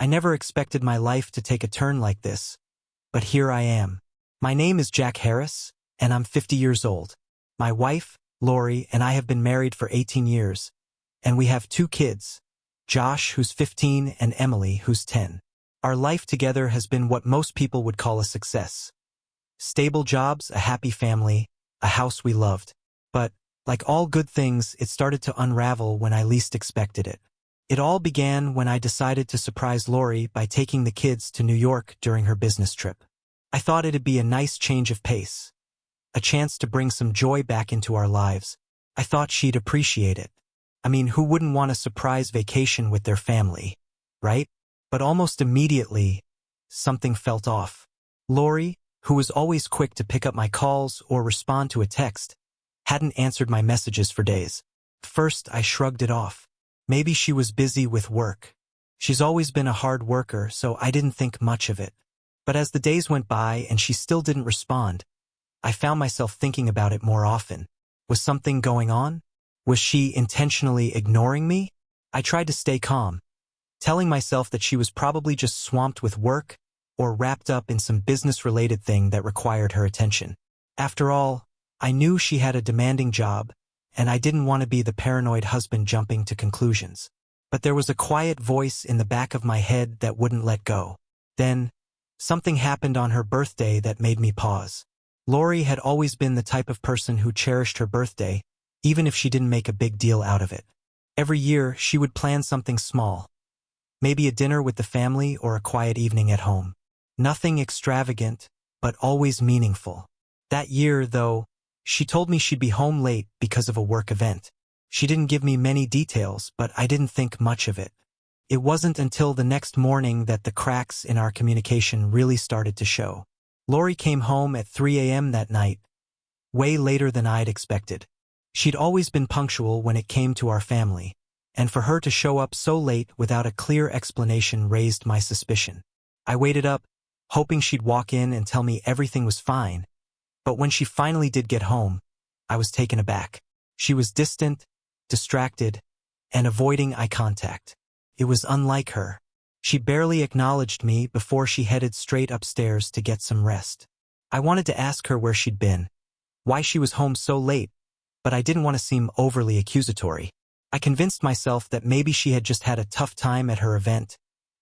I never expected my life to take a turn like this, but here I am. My name is Jack Harris, and I'm 50 years old. My wife, Lori, and I have been married for 18 years, and we have 2 kids, Josh, who's 15, and Emily, who's 10. Our life together has been what most people would call a success. Stable jobs, a happy family, a house we loved. But, like all good things, it started to unravel when I least expected it. It all began when I decided to surprise Lori by taking the kids to New York during her business trip. I thought it'd be a nice change of pace, a chance to bring some joy back into our lives. I thought she'd appreciate it. I mean, who wouldn't want a surprise vacation with their family, right? But almost immediately, something felt off. Lori, who was always quick to pick up my calls or respond to a text, hadn't answered my messages for days. First, I shrugged it off. Maybe she was busy with work. She's always been a hard worker, so I didn't think much of it. But as the days went by and she still didn't respond, I found myself thinking about it more often. Was something going on? Was she intentionally ignoring me? I tried to stay calm, telling myself that she was probably just swamped with work or wrapped up in some business-related thing that required her attention. After all, I knew she had a demanding job, and I didn't want to be the paranoid husband jumping to conclusions. But there was a quiet voice in the back of my head that wouldn't let go. Then, something happened on her birthday that made me pause. Lori had always been the type of person who cherished her birthday, even if she didn't make a big deal out of it. Every year, she would plan something small. Maybe a dinner with the family or a quiet evening at home. Nothing extravagant, but always meaningful. That year, though, she told me she'd be home late because of a work event. She didn't give me many details, but I didn't think much of it. It wasn't until the next morning that the cracks in our communication really started to show. Lori came home at 3 a.m. that night, way later than I'd expected. She'd always been punctual when it came to our family, and for her to show up so late without a clear explanation raised my suspicion. I waited up, hoping she'd walk in and tell me everything was fine, but when she finally did get home, I was taken aback. She was distant, distracted, and avoiding eye contact. It was unlike her. She barely acknowledged me before she headed straight upstairs to get some rest. I wanted to ask her where she'd been, why she was home so late, but I didn't want to seem overly accusatory. I convinced myself that maybe she had just had a tough time at her event,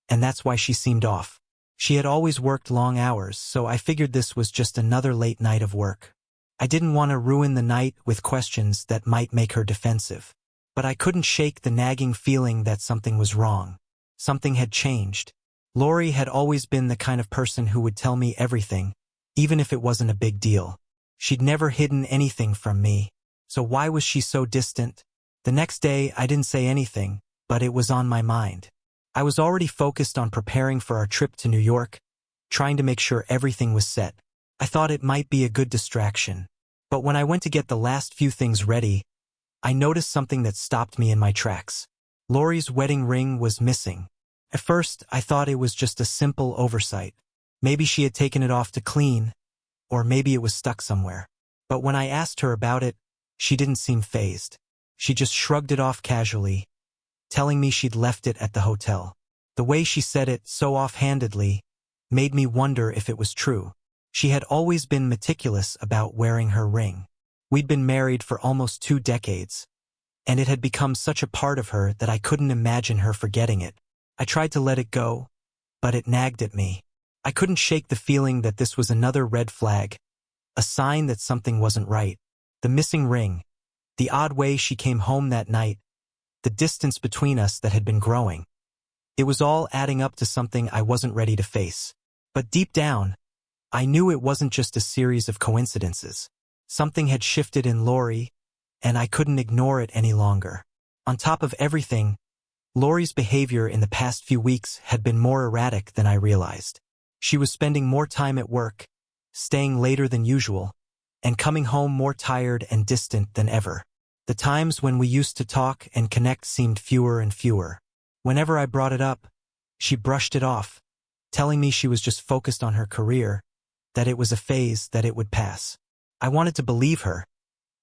and that's why she seemed off. She had always worked long hours, so I figured this was just another late night of work. I didn't want to ruin the night with questions that might make her defensive. But I couldn't shake the nagging feeling that something was wrong. Something had changed. Lori had always been the kind of person who would tell me everything, even if it wasn't a big deal. She'd never hidden anything from me. So why was she so distant? The next day, I didn't say anything, but it was on my mind. I was already focused on preparing for our trip to New York, trying to make sure everything was set. I thought it might be a good distraction. But when I went to get the last few things ready, I noticed something that stopped me in my tracks. Lori's wedding ring was missing. At first, I thought it was just a simple oversight. Maybe she had taken it off to clean, or maybe it was stuck somewhere. But when I asked her about it, she didn't seem fazed. She just shrugged it off casually, telling me she'd left it at the hotel. The way she said it so offhandedly made me wonder if it was true. She had always been meticulous about wearing her ring. We'd been married for almost 2 decades, and it had become such a part of her that I couldn't imagine her forgetting it. I tried to let it go, but it nagged at me. I couldn't shake the feeling that this was another red flag, a sign that something wasn't right. The missing ring, the odd way she came home that night, the distance between us that had been growing. It was all adding up to something I wasn't ready to face. But deep down, I knew it wasn't just a series of coincidences. Something had shifted in Lori, and I couldn't ignore it any longer. On top of everything, Lori's behavior in the past few weeks had been more erratic than I realized. She was spending more time at work, staying later than usual, and coming home more tired and distant than ever. The times when we used to talk and connect seemed fewer and fewer. Whenever I brought it up, she brushed it off, telling me she was just focused on her career, that it was a phase, that it would pass. I wanted to believe her,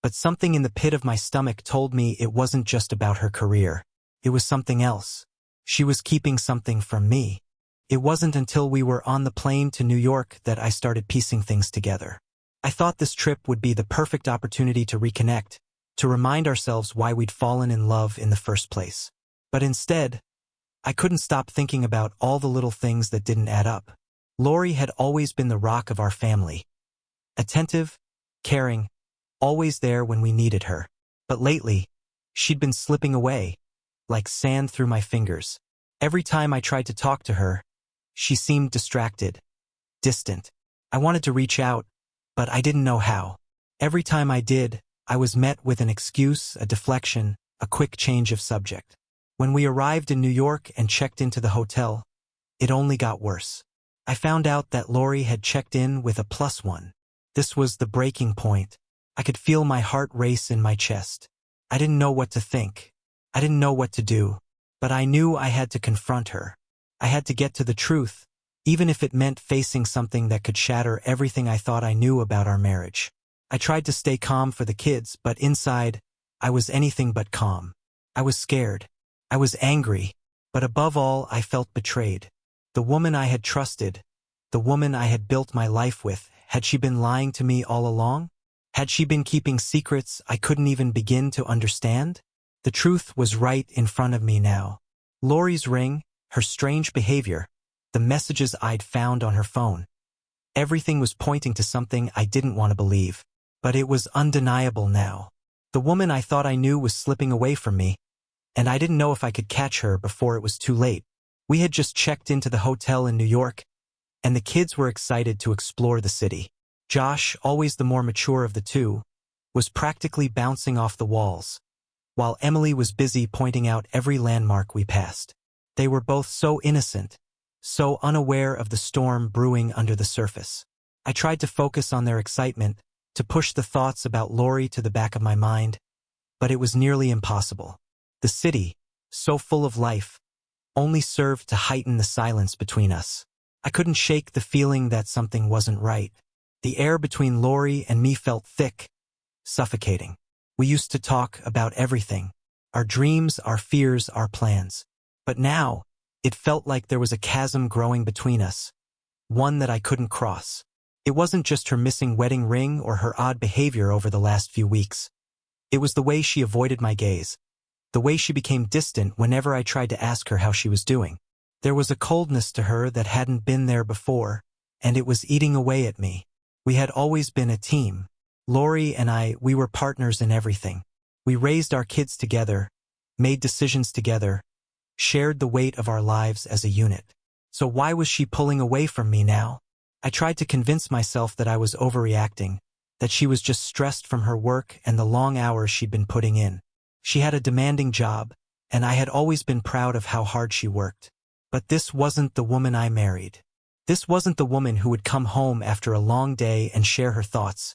but something in the pit of my stomach told me it wasn't just about her career. It was something else. She was keeping something from me. It wasn't until we were on the plane to New York that I started piecing things together. I thought this trip would be the perfect opportunity to reconnect, to remind ourselves why we'd fallen in love in the first place. But instead, I couldn't stop thinking about all the little things that didn't add up. Lori had always been the rock of our family. Attentive, caring, always there when we needed her. But lately, she'd been slipping away, like sand through my fingers. Every time I tried to talk to her, she seemed distracted, distant. I wanted to reach out, but I didn't know how. Every time I did, I was met with an excuse, a deflection, a quick change of subject. When we arrived in New York and checked into the hotel, it only got worse. I found out that Lori had checked in with a +1. This was the breaking point. I could feel my heart race in my chest. I didn't know what to think. I didn't know what to do. But I knew I had to confront her. I had to get to the truth, even if it meant facing something that could shatter everything I thought I knew about our marriage. I tried to stay calm for the kids, but inside, I was anything but calm. I was scared. I was angry. But above all, I felt betrayed. The woman I had trusted, the woman I had built my life with, had she been lying to me all along? Had she been keeping secrets I couldn't even begin to understand? The truth was right in front of me now. Lori's ring, her strange behavior, the messages I'd found on her phone. Everything was pointing to something I didn't want to believe. But it was undeniable now. The woman I thought I knew was slipping away from me, and I didn't know if I could catch her before it was too late. We had just checked into the hotel in New York, and the kids were excited to explore the city. Josh, always the more mature of the two, was practically bouncing off the walls, while Emily was busy pointing out every landmark we passed. They were both so innocent, so unaware of the storm brewing under the surface. I tried to focus on their excitement, to push the thoughts about Lori to the back of my mind, but it was nearly impossible. The city, so full of life, only served to heighten the silence between us. I couldn't shake the feeling that something wasn't right. The air between Lori and me felt thick, suffocating. We used to talk about everything, our dreams, our fears, our plans. But now, it felt like there was a chasm growing between us, one that I couldn't cross. It wasn't just her missing wedding ring or her odd behavior over the last few weeks. It was the way she avoided my gaze, the way she became distant whenever I tried to ask her how she was doing. There was a coldness to her that hadn't been there before, and it was eating away at me. We had always been a team. Lori and I, we were partners in everything. We raised our kids together, made decisions together, shared the weight of our lives as a unit. So why was she pulling away from me now? I tried to convince myself that I was overreacting, that she was just stressed from her work and the long hours she'd been putting in. She had a demanding job, and I had always been proud of how hard she worked. But this wasn't the woman I married. This wasn't the woman who would come home after a long day and share her thoughts,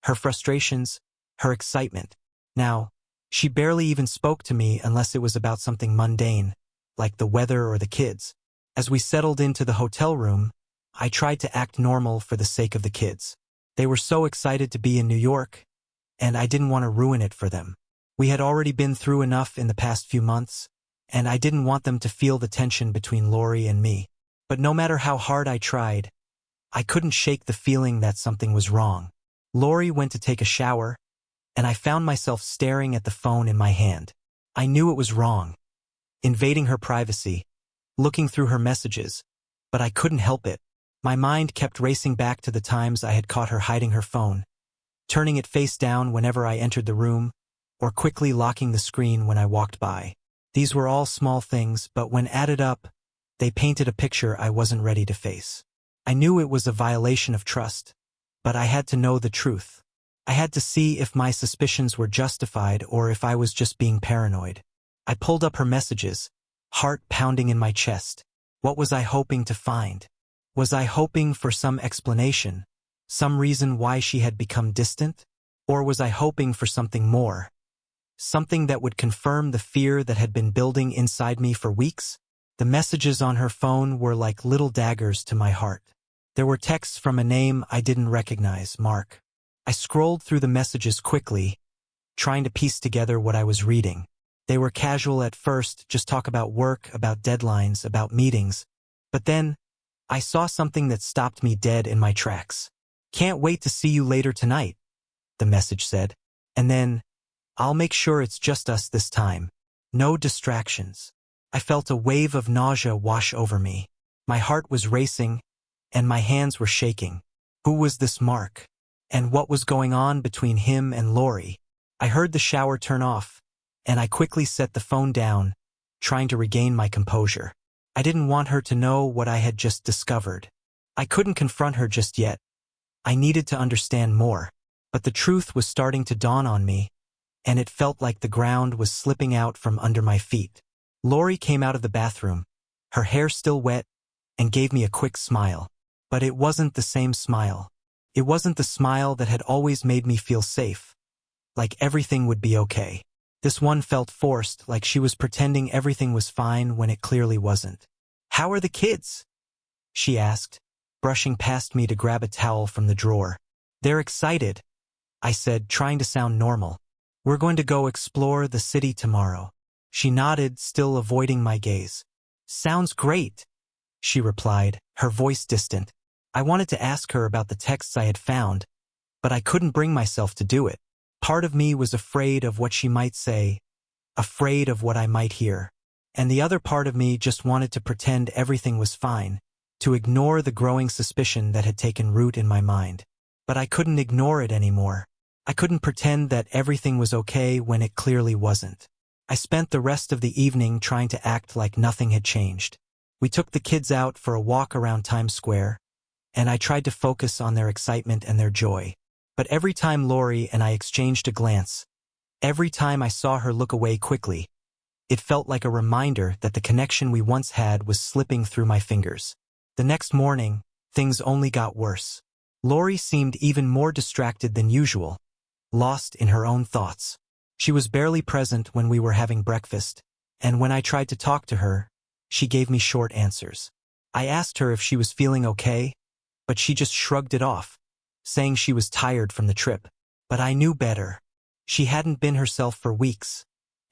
her frustrations, her excitement. Now, she barely even spoke to me unless it was about something mundane, like the weather or the kids. As we settled into the hotel room, I tried to act normal for the sake of the kids. They were so excited to be in New York, and I didn't want to ruin it for them. We had already been through enough in the past few months, and I didn't want them to feel the tension between Lori and me. But no matter how hard I tried, I couldn't shake the feeling that something was wrong. Lori went to take a shower, and I found myself staring at the phone in my hand. I knew it was wrong, invading her privacy, looking through her messages, but I couldn't help it. My mind kept racing back to the times I had caught her hiding her phone, turning it face down whenever I entered the room, or quickly locking the screen when I walked by. These were all small things, but when added up, they painted a picture I wasn't ready to face. I knew it was a violation of trust, but I had to know the truth. I had to see if my suspicions were justified or if I was just being paranoid. I pulled up her messages, heart pounding in my chest. What was I hoping to find? Was I hoping for some explanation, some reason why she had become distant? Or was I hoping for something more? Something that would confirm the fear that had been building inside me for weeks? The messages on her phone were like little daggers to my heart. There were texts from a name I didn't recognize, Mark. I scrolled through the messages quickly, trying to piece together what I was reading. They were casual at first, just talk about work, about deadlines, about meetings. But then, I saw something that stopped me dead in my tracks. "Can't wait to see you later tonight," the message said. And then, "I'll make sure it's just us this time. No distractions." I felt a wave of nausea wash over me. My heart was racing, and my hands were shaking. Who was this Mark? And what was going on between him and Lori? I heard the shower turn off, and I quickly set the phone down, trying to regain my composure. I didn't want her to know what I had just discovered. I couldn't confront her just yet. I needed to understand more. But the truth was starting to dawn on me, and it felt like the ground was slipping out from under my feet. Lori came out of the bathroom, her hair still wet, and gave me a quick smile. But it wasn't the same smile. It wasn't the smile that had always made me feel safe, like everything would be okay. This one felt forced, like she was pretending everything was fine when it clearly wasn't. "How are the kids?" she asked, brushing past me to grab a towel from the drawer. "They're excited," I said, trying to sound normal. "We're going to go explore the city tomorrow." She nodded, still avoiding my gaze. "Sounds great," she replied, her voice distant. I wanted to ask her about the texts I had found, but I couldn't bring myself to do it. Part of me was afraid of what she might say, afraid of what I might hear. And the other part of me just wanted to pretend everything was fine, to ignore the growing suspicion that had taken root in my mind. But I couldn't ignore it anymore. I couldn't pretend that everything was okay when it clearly wasn't. I spent the rest of the evening trying to act like nothing had changed. We took the kids out for a walk around Times Square, and I tried to focus on their excitement and their joy. But every time Lori and I exchanged a glance, every time I saw her look away quickly, it felt like a reminder that the connection we once had was slipping through my fingers. The next morning, things only got worse. Lori seemed even more distracted than usual, lost in her own thoughts. She was barely present when we were having breakfast, and when I tried to talk to her, she gave me short answers. I asked her if she was feeling okay, but she just shrugged it off, saying she was tired from the trip. But I knew better. She hadn't been herself for weeks,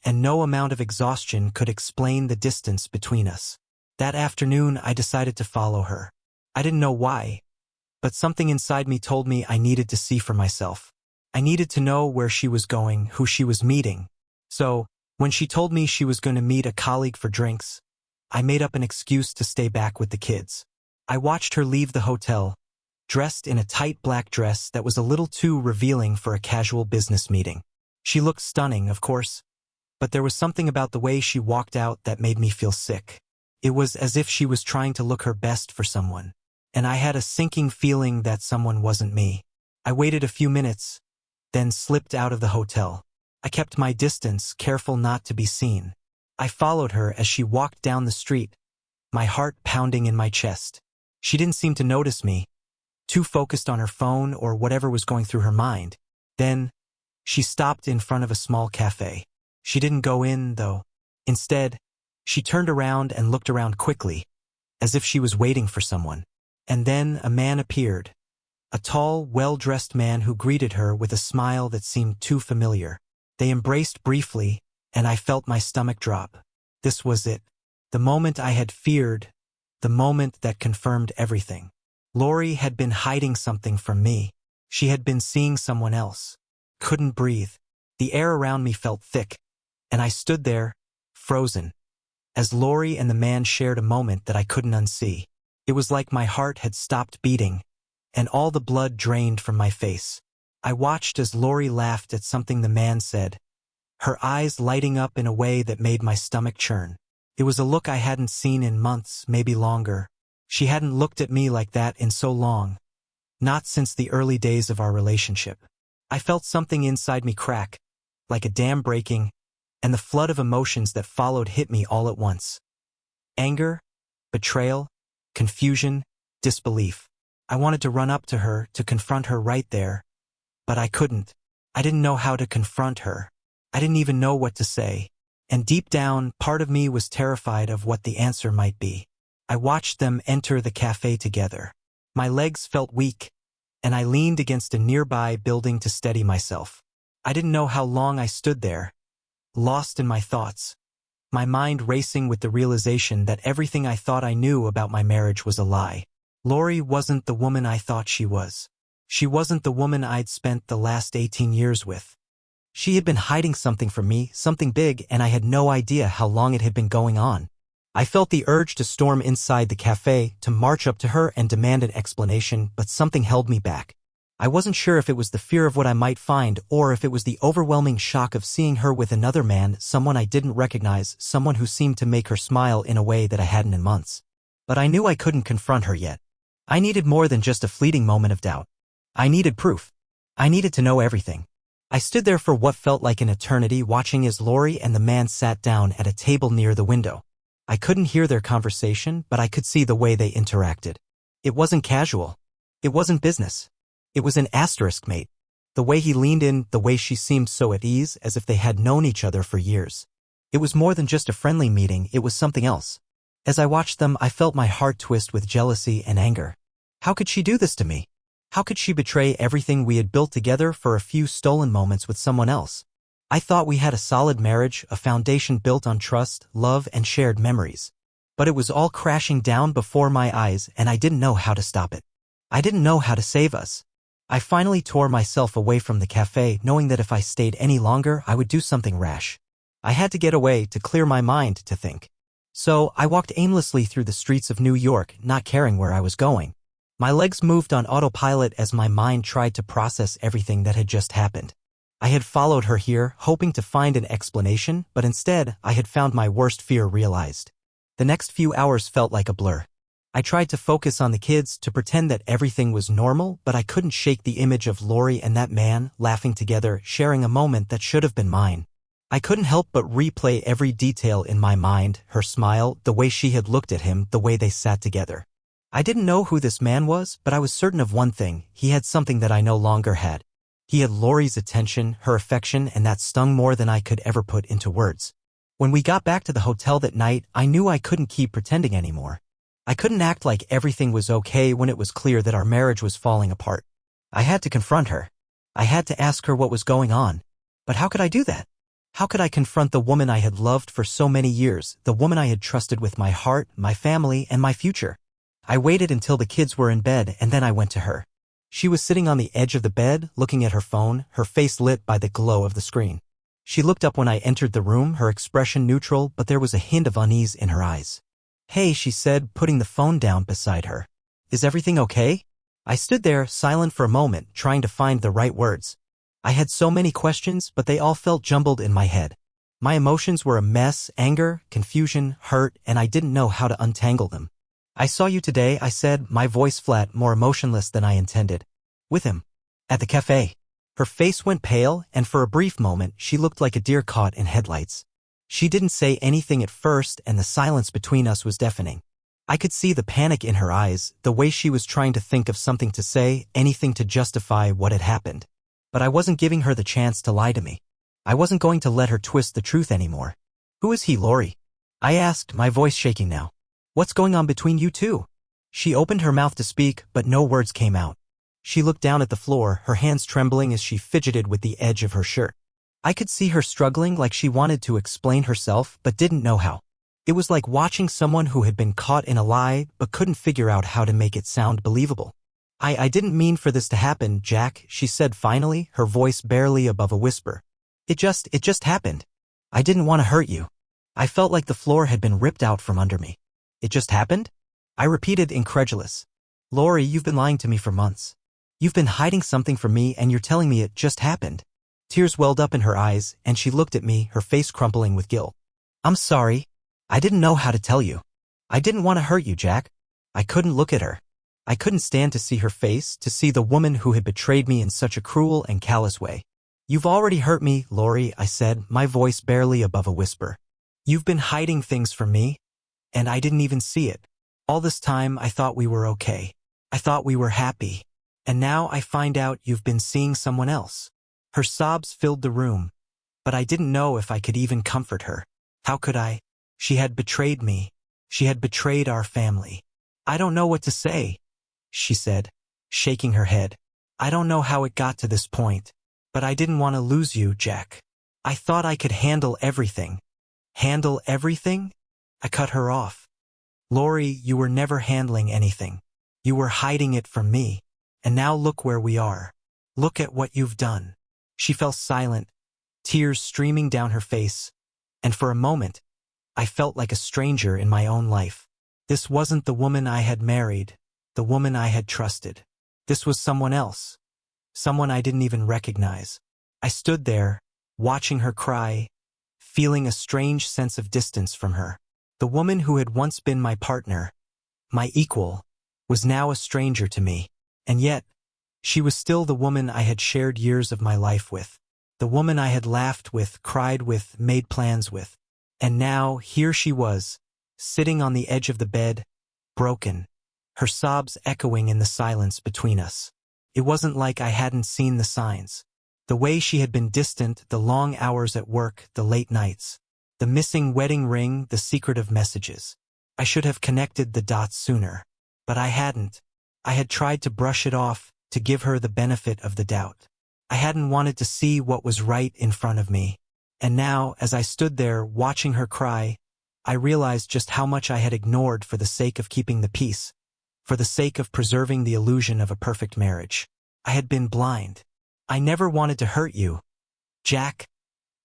and no amount of exhaustion could explain the distance between us. That afternoon, I decided to follow her. I didn't know why, but something inside me told me I needed to see for myself. I needed to know where she was going, who she was meeting. So, when she told me she was going to meet a colleague for drinks, I made up an excuse to stay back with the kids. I watched her leave the hotel, dressed in a tight black dress that was a little too revealing for a casual business meeting. She looked stunning, of course, but there was something about the way she walked out that made me feel sick. It was as if she was trying to look her best for someone, and I had a sinking feeling that someone wasn't me. I waited a few minutes, then slipped out of the hotel. I kept my distance, careful not to be seen. I followed her as she walked down the street, my heart pounding in my chest. She didn't seem to notice me, too focused on her phone or whatever was going through her mind. Then, she stopped in front of a small cafe. She didn't go in, though. Instead, she turned around and looked around quickly, as if she was waiting for someone. And then a man appeared, a tall, well-dressed man who greeted her with a smile that seemed too familiar. They embraced briefly, and I felt my stomach drop. This was it. The moment I had feared, the moment that confirmed everything. Lori had been hiding something from me. She had been seeing someone else. Couldn't breathe. The air around me felt thick, and I stood there, frozen, as Lori and the man shared a moment that I couldn't unsee. It was like my heart had stopped beating, and all the blood drained from my face. I watched as Lori laughed at something the man said, her eyes lighting up in a way that made my stomach churn. It was a look I hadn't seen in months, maybe longer. She hadn't looked at me like that in so long, not since the early days of our relationship. I felt something inside me crack, like a dam breaking, and the flood of emotions that followed hit me all at once. Anger, betrayal, confusion, disbelief. I wanted to run up to her, to confront her right there, but I couldn't. I didn't know how to confront her. I didn't even know what to say. And deep down, part of me was terrified of what the answer might be. I watched them enter the cafe together. My legs felt weak, and I leaned against a nearby building to steady myself. I didn't know how long I stood there, lost in my thoughts, my mind racing with the realization that everything I thought I knew about my marriage was a lie. Lori wasn't the woman I thought she was. She wasn't the woman I'd spent the last 18 years with. She had been hiding something from me, something big, and I had no idea how long it had been going on. I felt the urge to storm inside the cafe, to march up to her and demand an explanation, but something held me back. I wasn't sure if it was the fear of what I might find or if it was the overwhelming shock of seeing her with another man, someone I didn't recognize, someone who seemed to make her smile in a way that I hadn't in months. But I knew I couldn't confront her yet. I needed more than just a fleeting moment of doubt. I needed proof. I needed to know everything. I stood there for what felt like an eternity, watching as Lori and the man sat down at a table near the window. I couldn't hear their conversation, but I could see the way they interacted. It wasn't casual. It wasn't business. It was an asterisk, mate. The way he leaned in, the way she seemed so at ease, as if they had known each other for years. It was more than just a friendly meeting, it was something else. As I watched them, I felt my heart twist with jealousy and anger. How could she do this to me? How could she betray everything we had built together for a few stolen moments with someone else? I thought we had a solid marriage, a foundation built on trust, love, and shared memories. But it was all crashing down before my eyes, and I didn't know how to stop it. I didn't know how to save us. I finally tore myself away from the cafe, knowing that if I stayed any longer, I would do something rash. I had to get away, to clear my mind, to think. So, I walked aimlessly through the streets of New York, not caring where I was going. My legs moved on autopilot as my mind tried to process everything that had just happened. I had followed her here, hoping to find an explanation, but instead, I had found my worst fear realized. The next few hours felt like a blur. I tried to focus on the kids, to pretend that everything was normal, but I couldn't shake the image of Lori and that man, laughing together, sharing a moment that should have been mine. I couldn't help but replay every detail in my mind, her smile, the way she had looked at him, the way they sat together. I didn't know who this man was, but I was certain of one thing: he had something that I no longer had. He had Lori's attention, her affection, and that stung more than I could ever put into words. When we got back to the hotel that night, I knew I couldn't keep pretending anymore. I couldn't act like everything was okay when it was clear that our marriage was falling apart. I had to confront her. I had to ask her what was going on. But how could I do that? How could I confront the woman I had loved for so many years, the woman I had trusted with my heart, my family, and my future? I waited until the kids were in bed, and then I went to her. She was sitting on the edge of the bed, looking at her phone, her face lit by the glow of the screen. She looked up when I entered the room, her expression neutral, but there was a hint of unease in her eyes. "Hey," she said, putting the phone down beside her. "Is everything okay?" I stood there, silent for a moment, trying to find the right words. I had so many questions, but they all felt jumbled in my head. My emotions were a mess: anger, confusion, hurt, and I didn't know how to untangle them. "I saw you today," I said, my voice flat, more emotionless than I intended. "With him. At the cafe." Her face went pale, and for a brief moment, she looked like a deer caught in headlights. She didn't say anything at first, and the silence between us was deafening. I could see the panic in her eyes, the way she was trying to think of something to say, anything to justify what had happened. But I wasn't giving her the chance to lie to me. I wasn't going to let her twist the truth anymore. "Who is he, Lori?" I asked, my voice shaking now. "What's going on between you two?" She opened her mouth to speak, but no words came out. She looked down at the floor, her hands trembling as she fidgeted with the edge of her shirt. I could see her struggling, like she wanted to explain herself, but didn't know how. It was like watching someone who had been caught in a lie, but couldn't figure out how to make it sound believable. I didn't mean for this to happen, Jack," she said finally, her voice barely above a whisper. It just happened. I didn't want to hurt you." I felt like the floor had been ripped out from under me. "It just happened?" I repeated, incredulous. "Lori, you've been lying to me for months. You've been hiding something from me, and you're telling me it just happened." Tears welled up in her eyes, and she looked at me, her face crumpling with guilt. "I'm sorry. I didn't know how to tell you. I didn't want to hurt you, Jack." I couldn't look at her. I couldn't stand to see her face, to see the woman who had betrayed me in such a cruel and callous way. "You've already hurt me, Lori," I said, my voice barely above a whisper. "You've been hiding things from me, and I didn't even see it. All this time I thought we were okay. I thought we were happy. And now I find out you've been seeing someone else." Her sobs filled the room, but I didn't know if I could even comfort her. How could I? She had betrayed me. She had betrayed our family. "I don't know what to say," she said, shaking her head. "I don't know how it got to this point, but I didn't want to lose you, Jack. I thought I could handle everything. Handle everything? I cut her off. Lori, you were never handling anything. You were hiding it from me. And now look where we are. Look at what you've done. She fell silent, tears streaming down her face, and for a moment, I felt like a stranger in my own life. This wasn't the woman I had married, the woman I had trusted. This was someone else, someone I didn't even recognize. I stood there, watching her cry, feeling a strange sense of distance from her. The woman who had once been my partner, my equal, was now a stranger to me. And yet, she was still the woman I had shared years of my life with. The woman I had laughed with, cried with, made plans with. And now, here she was, sitting on the edge of the bed, broken, her sobs echoing in the silence between us. It wasn't like I hadn't seen the signs. The way she had been distant, the long hours at work, the late nights, the missing wedding ring, the secretive messages. I should have connected the dots sooner. But I hadn't. I had tried to brush it off, to give her the benefit of the doubt. I hadn't wanted to see what was right in front of me. And now, as I stood there watching her cry, I realized just how much I had ignored for the sake of keeping the peace, for the sake of preserving the illusion of a perfect marriage. I had been blind. I never wanted to hurt you, Jack,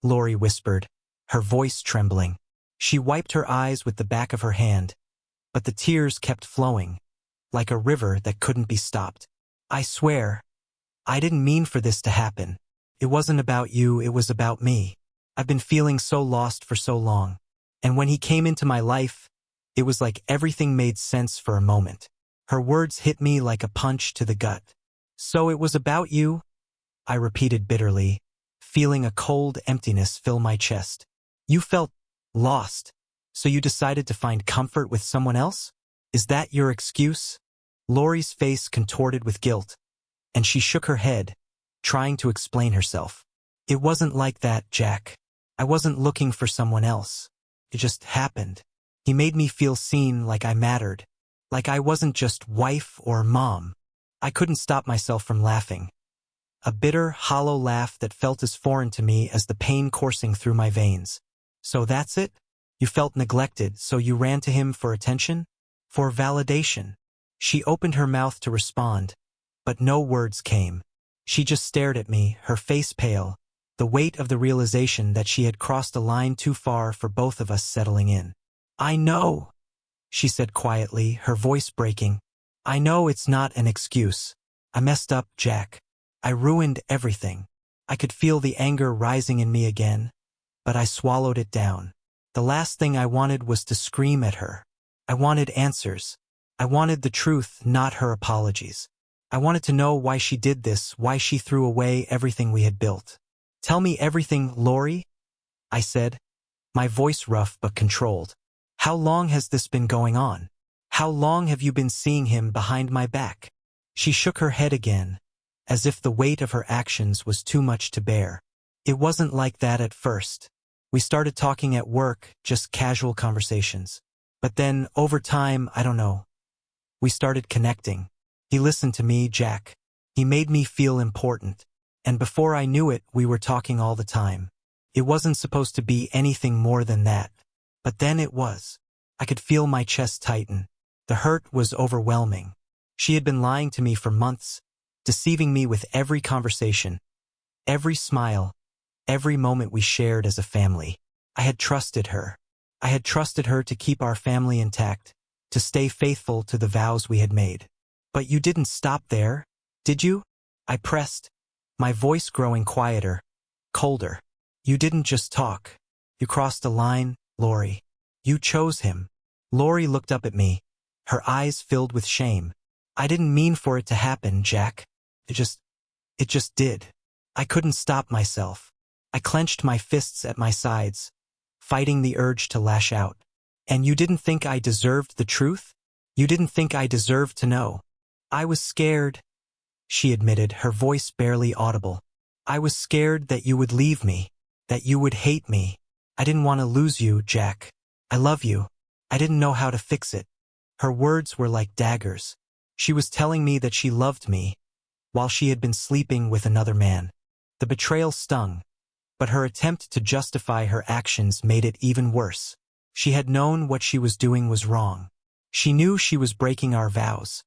Lori whispered, her voice trembling. She wiped her eyes with the back of her hand, but the tears kept flowing, like a river that couldn't be stopped. I swear, I didn't mean for this to happen. It wasn't about you, it was about me. I've been feeling so lost for so long. And when he came into my life, it was like everything made sense for a moment. Her words hit me like a punch to the gut. So it was about you? I repeated bitterly, feeling a cold emptiness fill my chest. You felt lost, so you decided to find comfort with someone else? Is that your excuse? Lori's face contorted with guilt, and she shook her head, trying to explain herself. It wasn't like that, Jack. I wasn't looking for someone else. It just happened. He made me feel seen, like I mattered, like I wasn't just wife or mom. I couldn't stop myself from laughing. A bitter, hollow laugh that felt as foreign to me as the pain coursing through my veins. So that's it? You felt neglected, so you ran to him for attention? For validation? She opened her mouth to respond, but no words came. She just stared at me, her face pale, the weight of the realization that she had crossed a line too far for both of us settling in. I know, she said quietly, her voice breaking. I know it's not an excuse. I messed up, Jack. I ruined everything. I could feel the anger rising in me again, but I swallowed it down. The last thing I wanted was to scream at her. I wanted answers. I wanted the truth, not her apologies. I wanted to know why she did this, why she threw away everything we had built. Tell me everything, Lori, I said, my voice rough but controlled. How long has this been going on? How long have you been seeing him behind my back? She shook her head again, as if the weight of her actions was too much to bear. It wasn't like that at first. We started talking at work, just casual conversations. But then, over time, I don't know, we started connecting. He listened to me, Jack. He made me feel important. And before I knew it, we were talking all the time. It wasn't supposed to be anything more than that. But then it was. I could feel my chest tighten. The hurt was overwhelming. She had been lying to me for months, deceiving me with every conversation, every smile, every moment we shared as a family. I had trusted her. I had trusted her to keep our family intact, to stay faithful to the vows we had made. But you didn't stop there, did you? I pressed, my voice growing quieter, colder. You didn't just talk. You crossed a line, Lori. You chose him. Lori looked up at me, her eyes filled with shame. I didn't mean for it to happen, Jack. It just did. I couldn't stop myself. I clenched my fists at my sides, fighting the urge to lash out. And you didn't think I deserved the truth? You didn't think I deserved to know? I was scared, she admitted, her voice barely audible. I was scared that you would leave me, that you would hate me. I didn't want to lose you, Jack. I love you. I didn't know how to fix it. Her words were like daggers. She was telling me that she loved me, while she had been sleeping with another man. The betrayal stung, But her attempt to justify her actions made it even worse. She had known what she was doing was wrong. She knew she was breaking our vows.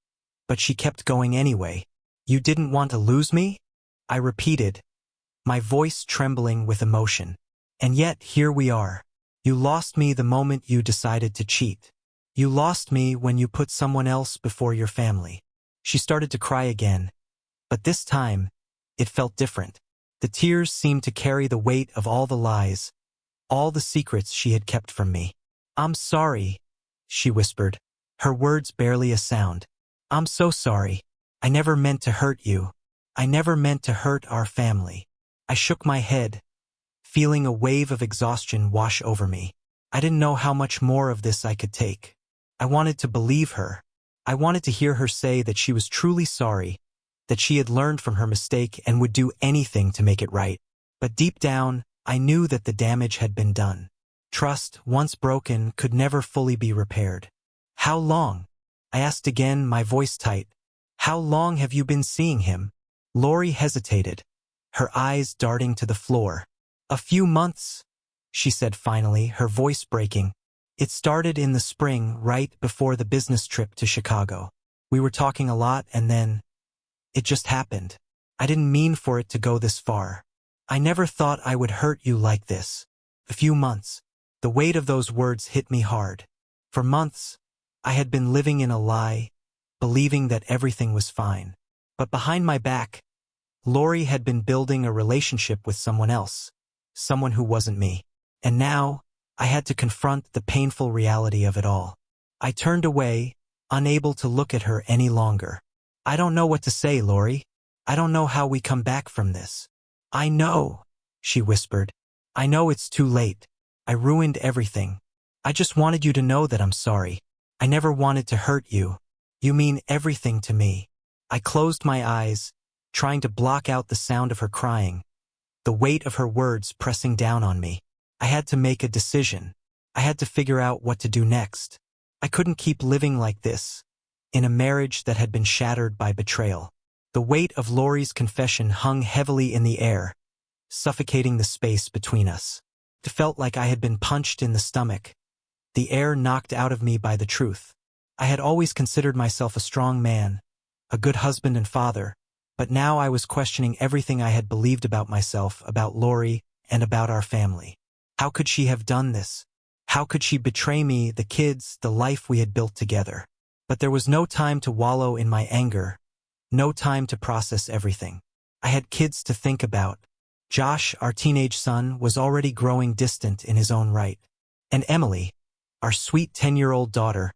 But she kept going anyway. "You didn't want to lose me?" I repeated, my voice trembling with emotion. "And yet here we are. You lost me the moment you decided to cheat. You lost me when you put someone else before your family." She started to cry again. But this time, it felt different. The tears seemed to carry the weight of all the lies, all the secrets she had kept from me. "I'm sorry," she whispered, her words barely a sound. "I'm so sorry. I never meant to hurt you. I never meant to hurt our family." I shook my head, feeling a wave of exhaustion wash over me. I didn't know how much more of this I could take. I wanted to believe her. I wanted to hear her say that she was truly sorry, that she had learned from her mistake and would do anything to make it right. But deep down, I knew that the damage had been done. Trust, once broken, could never fully be repaired. "How long?" I asked again, my voice tight. "How long have you been seeing him?" Lori hesitated, her eyes darting to the floor. "A few months," she said finally, her voice breaking. "It started in the spring, right before the business trip to Chicago. We were talking a lot and then it just happened. I didn't mean for it to go this far. I never thought I would hurt you like this." A few months. The weight of those words hit me hard. For months, I had been living in a lie, believing that everything was fine. But behind my back, Lori had been building a relationship with someone else, someone who wasn't me. And now, I had to confront the painful reality of it all. I turned away, unable to look at her any longer. "I don't know what to say, Lori. I don't know how we come back from this." "I know," she whispered. "I know it's too late. I ruined everything. I just wanted you to know that I'm sorry. I never wanted to hurt you. You mean everything to me." I closed my eyes, trying to block out the sound of her crying, the weight of her words pressing down on me. I had to make a decision. I had to figure out what to do next. I couldn't keep living like this, in a marriage that had been shattered by betrayal. The weight of Lori's confession hung heavily in the air, suffocating the space between us. It felt like I had been punched in the stomach, the air knocked out of me by the truth. I had always considered myself a strong man, a good husband and father, but now I was questioning everything I had believed about myself, about Lori, and about our family. How could she have done this? How could she betray me, the kids, the life we had built together? But there was no time to wallow in my anger, no time to process everything. I had kids to think about. Josh, our teenage son, was already growing distant in his own right. And Emily, our sweet 10-year-old daughter,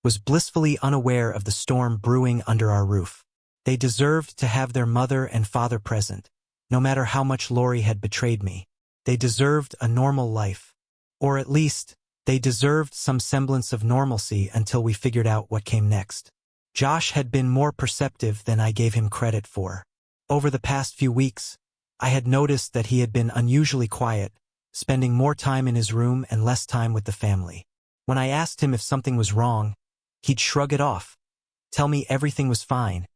was blissfully unaware of the storm brewing under our roof. They deserved to have their mother and father present, no matter how much Lori had betrayed me. They deserved a normal life. Or at least, they deserved some semblance of normalcy until we figured out what came next. Josh had been more perceptive than I gave him credit for. Over the past few weeks, I had noticed that he had been unusually quiet, spending more time in his room and less time with the family. When I asked him if something was wrong, he'd shrug it off, tell me everything was fine,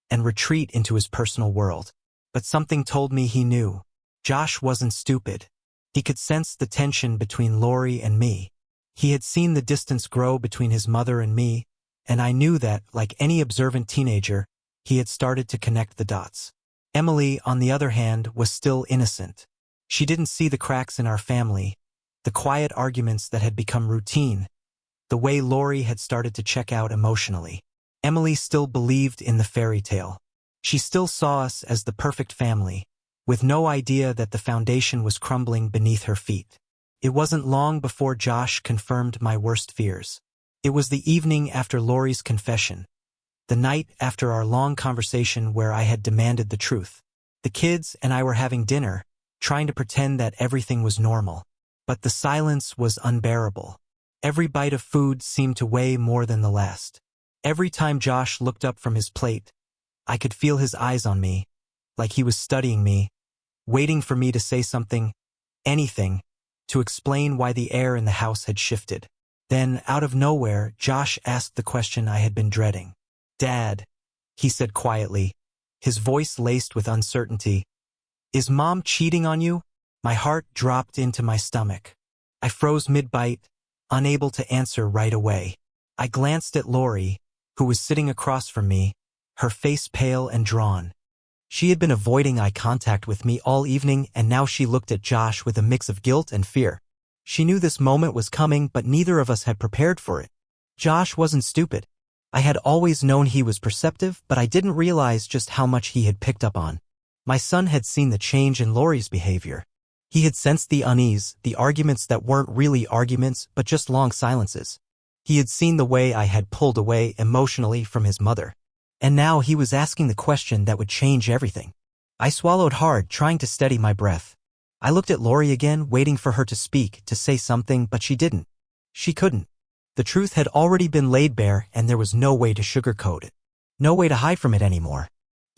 and retreat into his personal world. But something told me he knew. Josh wasn't stupid. He could sense the tension between Lori and me. He had seen the distance grow between his mother and me, and I knew that, like any observant teenager, he had started to connect the dots. Emily, on the other hand, was still innocent. She didn't see the cracks in our family, the quiet arguments that had become routine, the way Lori had started to check out emotionally. Emily still believed in the fairy tale. She still saw us as the perfect family, with no idea that the foundation was crumbling beneath her feet. It wasn't long before Josh confirmed my worst fears. It was the evening after Lori's confession, the night after our long conversation where I had demanded the truth. The kids and I were having dinner, trying to pretend that everything was normal. But the silence was unbearable. Every bite of food seemed to weigh more than the last. Every time Josh looked up from his plate, I could feel his eyes on me, like he was studying me, waiting for me to say something, anything, to explain why the air in the house had shifted. Then, out of nowhere, Josh asked the question I had been dreading. "Dad," he said quietly, his voice laced with uncertainty, "is Mom cheating on you?" My heart dropped into my stomach. I froze mid-bite, unable to answer right away. I glanced at Lori, who was sitting across from me, her face pale and drawn. She had been avoiding eye contact with me all evening, and now she looked at Josh with a mix of guilt and fear. She knew this moment was coming, but neither of us had prepared for it. Josh wasn't stupid. I had always known he was perceptive, but I didn't realize just how much he had picked up on. My son had seen the change in Lori's behavior. He had sensed the unease, the arguments that weren't really arguments, but just long silences. He had seen the way I had pulled away emotionally from his mother. And now he was asking the question that would change everything. I swallowed hard, trying to steady my breath. I looked at Lori again, waiting for her to speak, to say something, but she didn't. She couldn't. The truth had already been laid bare, and there was no way to sugarcoat it. No way to hide from it anymore.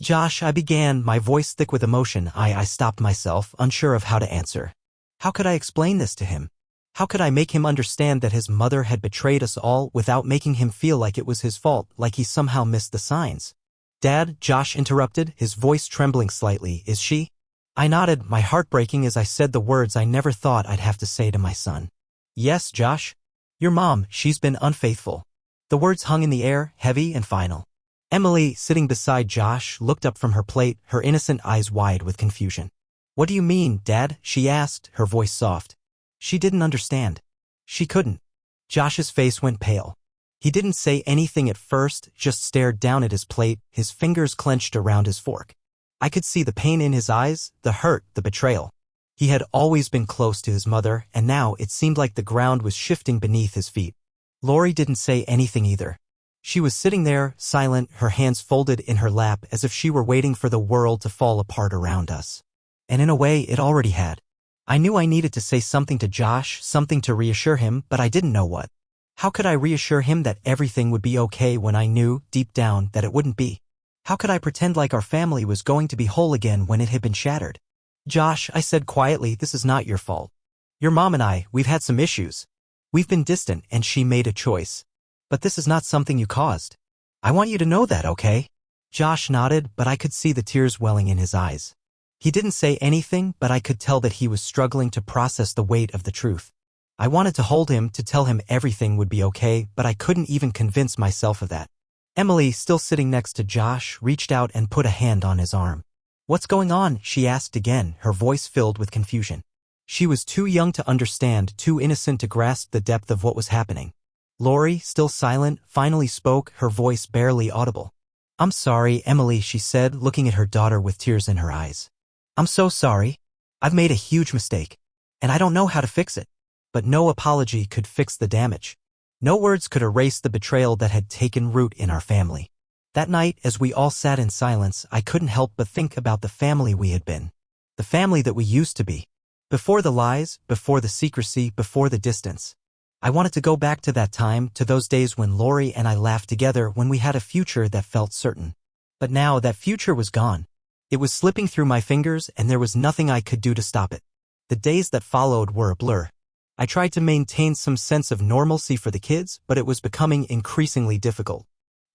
Josh, I began, my voice thick with emotion. I stopped myself, unsure of how to answer. How could I explain this to him? How could I make him understand that his mother had betrayed us all without making him feel like it was his fault, like he somehow missed the signs? Dad, Josh interrupted, his voice trembling slightly. Is she? I nodded, my heart breaking as I said the words I never thought I'd have to say to my son. Yes, Josh. Your mom, she's been unfaithful. The words hung in the air, heavy and final. Emily, sitting beside Josh, looked up from her plate, her innocent eyes wide with confusion. What do you mean, Dad? She asked, her voice soft. She didn't understand. She couldn't. Josh's face went pale. He didn't say anything at first, just stared down at his plate, his fingers clenched around his fork. I could see the pain in his eyes, the hurt, the betrayal. He had always been close to his mother, and now it seemed like the ground was shifting beneath his feet. Lori didn't say anything either. She was sitting there, silent, her hands folded in her lap as if she were waiting for the world to fall apart around us. And in a way, it already had. I knew I needed to say something to Josh, something to reassure him, but I didn't know what. How could I reassure him that everything would be okay when I knew, deep down, that it wouldn't be? How could I pretend like our family was going to be whole again when it had been shattered? Josh, I said quietly, this is not your fault. Your mom and I, we've had some issues. We've been distant, and she made a choice. But this is not something you caused. I want you to know that, okay? Josh nodded, but I could see the tears welling in his eyes. He didn't say anything, but I could tell that he was struggling to process the weight of the truth. I wanted to hold him, to tell him everything would be okay, but I couldn't even convince myself of that. Emily, still sitting next to Josh, reached out and put a hand on his arm. What's going on? She asked again, her voice filled with confusion. She was too young to understand, too innocent to grasp the depth of what was happening. Lori, still silent, finally spoke, her voice barely audible. I'm sorry, Emily, she said, looking at her daughter with tears in her eyes. I'm so sorry. I've made a huge mistake. And I don't know how to fix it. But no apology could fix the damage. No words could erase the betrayal that had taken root in our family. That night, as we all sat in silence, I couldn't help but think about the family we had been. The family that we used to be. Before the lies, before the secrecy, before the distance. I wanted to go back to that time, to those days when Lori and I laughed together, when we had a future that felt certain. But now that future was gone. It was slipping through my fingers, and there was nothing I could do to stop it. The days that followed were a blur. I tried to maintain some sense of normalcy for the kids, but it was becoming increasingly difficult.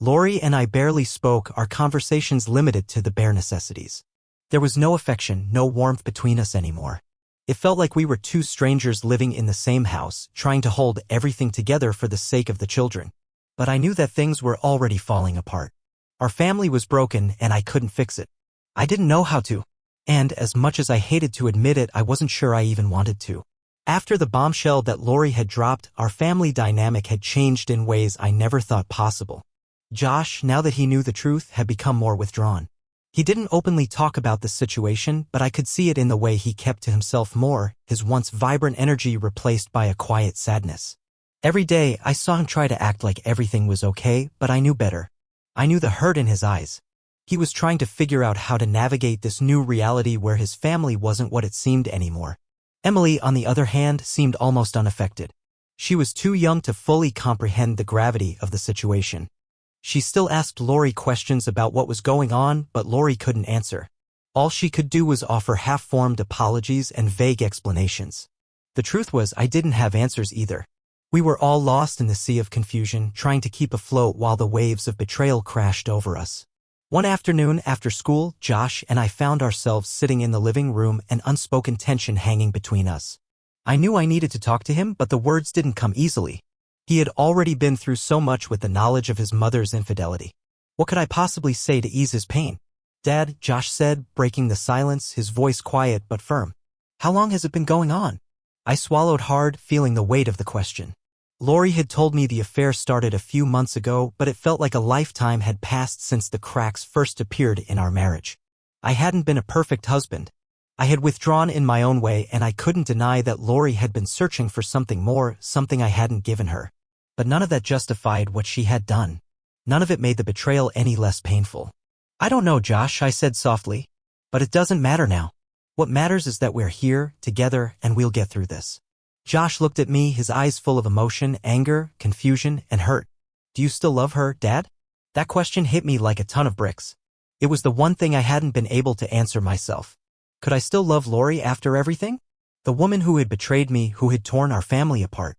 Lori and I barely spoke, our conversations limited to the bare necessities. There was no affection, no warmth between us anymore. It felt like we were two strangers living in the same house, trying to hold everything together for the sake of the children. But I knew that things were already falling apart. Our family was broken, and I couldn't fix it. I didn't know how to. And as much as I hated to admit it, I wasn't sure I even wanted to. After the bombshell that Lori had dropped, our family dynamic had changed in ways I never thought possible. Josh, now that he knew the truth, had become more withdrawn. He didn't openly talk about the situation, but I could see it in the way he kept to himself more, his once vibrant energy replaced by a quiet sadness. Every day, I saw him try to act like everything was okay, but I knew better. I knew the hurt in his eyes. He was trying to figure out how to navigate this new reality where his family wasn't what it seemed anymore. Emily, on the other hand, seemed almost unaffected. She was too young to fully comprehend the gravity of the situation. She still asked Lori questions about what was going on, but Lori couldn't answer. All she could do was offer half-formed apologies and vague explanations. The truth was, I didn't have answers either. We were all lost in the sea of confusion, trying to keep afloat while the waves of betrayal crashed over us. One afternoon after school, Josh and I found ourselves sitting in the living room, an unspoken tension hanging between us. I knew I needed to talk to him, but the words didn't come easily. He had already been through so much with the knowledge of his mother's infidelity. What could I possibly say to ease his pain? "Dad," Josh said, breaking the silence, his voice quiet but firm. "How long has it been going on?" I swallowed hard, feeling the weight of the question. Lori had told me the affair started a few months ago, but it felt like a lifetime had passed since the cracks first appeared in our marriage. I hadn't been a perfect husband. I had withdrawn in my own way, and I couldn't deny that Lori had been searching for something more, something I hadn't given her. But none of that justified what she had done. None of it made the betrayal any less painful. "I don't know, Josh," I said softly. "But it doesn't matter now. What matters is that we're here, together, and we'll get through this." Josh looked at me, his eyes full of emotion, anger, confusion, and hurt. "Do you still love her, Dad?" That question hit me like a ton of bricks. It was the one thing I hadn't been able to answer myself. Could I still love Lori after everything? The woman who had betrayed me, who had torn our family apart.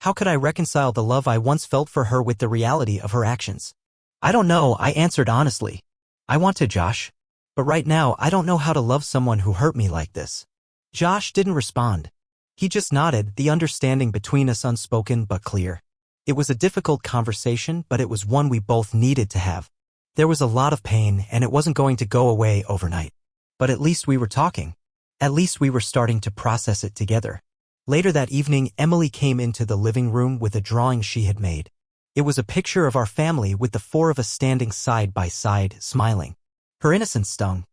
How could I reconcile the love I once felt for her with the reality of her actions? "I don't know," I answered honestly. "I want to, Josh. But right now, I don't know how to love someone who hurt me like this." Josh didn't respond. He just nodded, the understanding between us unspoken but clear. It was a difficult conversation, but it was one we both needed to have. There was a lot of pain, and it wasn't going to go away overnight. But at least we were talking. At least we were starting to process it together. Later that evening, Emily came into the living room with a drawing she had made. It was a picture of our family with the four of us standing side by side, smiling. Her innocence stung.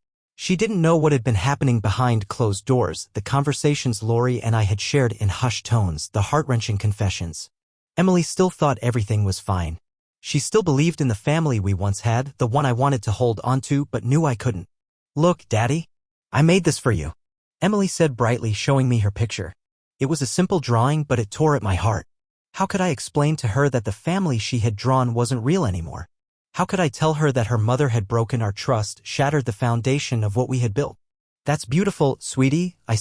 She didn't know what had been happening behind closed doors, the conversations Lori and I had shared in hushed tones, the heart-wrenching confessions. Emily still thought everything was fine. She still believed in the family we once had, the one I wanted to hold onto but knew I couldn't. "Look, Daddy, I made this for you," Emily said brightly, showing me her picture. It was a simple drawing, but it tore at my heart. How could I explain to her that the family she had drawn wasn't real anymore? How could I tell her that her mother had broken our trust, shattered the foundation of what we had built? "That's beautiful, sweetie," I